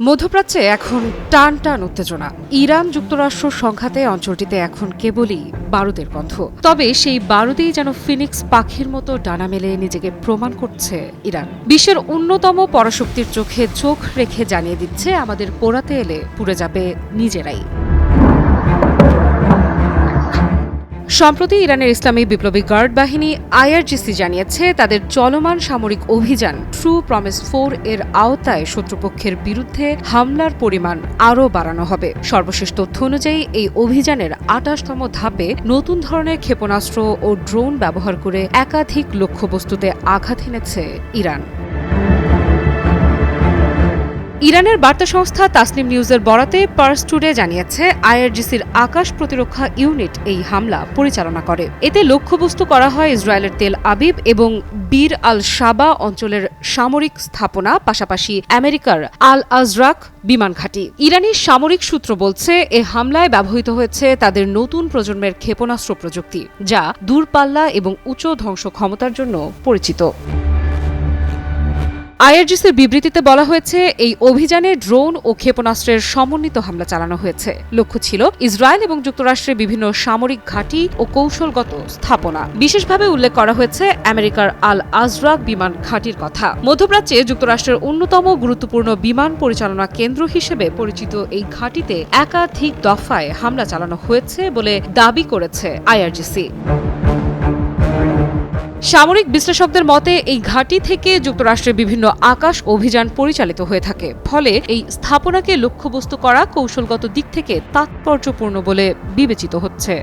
মধ্যপ্রাচ্যে এখন টান টান উত্তেজনা। ইরান যুক্তরাষ্ট্র সংঘাতে অঞ্চলটিতে এখন কেবলই বারুদের গন্ধ। তবে সেই বারুদেই যেন ফিনিক্স পাখির মতো ডানা মেলে নিজেকে প্রমাণ করছে ইরান। বিশ্বের অন্যতম পরাশক্তির চোখে চোখ রেখে জানিয়ে দিচ্ছে, আমাদের পোড়াতে এলে পুড়ে যাবে নিজেরাই। সম্প্রতি ইরানের ইসলামী বিপ্লবী গার্ড বাহিনী আইআরজিসি জানিয়েছে, তাদের চলমান সামরিক অভিযান ট্রু প্রমিস 4 এর আওতায় শত্রুপক্ষের বিরুদ্ধে হামলার পরিমাণ আরও বাড়ানো হবে। সর্বশেষ তথ্য অনুযায়ী এই অভিযানের ২৮তম ধাপে নতুন ধরনের ক্ষেপণাস্ত্র ও ড্রোন ব্যবহার করে একাধিক লক্ষ্যবস্তুতে আঘাত এনেছে ইরান। ইরানের বার্তা সংস্থা তাসনিম নিউজের বরাতে পার্স টুডে জানিয়েছে, আইআরজিসির আকাশ প্রতিরক্ষা ইউনিট এই হামলা পরিচালনা করে। এতে লক্ষ্যবস্তু করা হয় ইসরায়েলের তেল আবিব এবং বীর আল সাবা অঞ্চলের সামরিক স্থাপনা, পাশাপাশি আমেরিকার আল আজরাক বিমান ঘাঁটি। ইরানি সামরিক সূত্র বলছে, এ হামলায় ব্যবহৃত হয়েছে তাদের নতুন প্রজন্মের ক্ষেপণাস্ত্র প্রযুক্তি, যা দূরপাল্লা এবং উচ্চ ধ্বংস ক্ষমতার জন্য পরিচিত। আইআরজিসির বিবৃতিতে বলা হয়েছে, এই অভিযানে ড্রোন ও ক্ষেপণাস্ত্রের সমন্বিত হামলা চালানো হয়েছে। লক্ষ্য ছিল ইসরায়েল এবং যুক্তরাষ্ট্রের বিভিন্ন সামরিক ঘাঁটি ও কৌশলগত স্থাপনা। বিশেষভাবে উল্লেখ করা হয়েছে আমেরিকার আল আজরাক বিমান ঘাঁটির কথা। মধ্যপ্রাচ্যে যুক্তরাষ্ট্রের অন্যতম গুরুত্বপূর্ণ বিমান পরিচালনা কেন্দ্র হিসেবে পরিচিত এই ঘাঁটিতে একাধিক দফায় হামলা চালানো হয়েছে বলে দাবি করেছে আইআরজিসি। সামরিক বিশ্লেষকদের মতে, এই ঘাঁটি থেকে যুক্তরাষ্ট্রের বিভিন্ন আকাশ অভিযান পরিচালিত হয়ে থাকে। ফলে এই স্থাপনাকে লক্ষ্যবস্তু করা কৌশলগত দিক থেকে তাৎপর্যপূর্ণ বলে বিবেচিত হচ্ছে।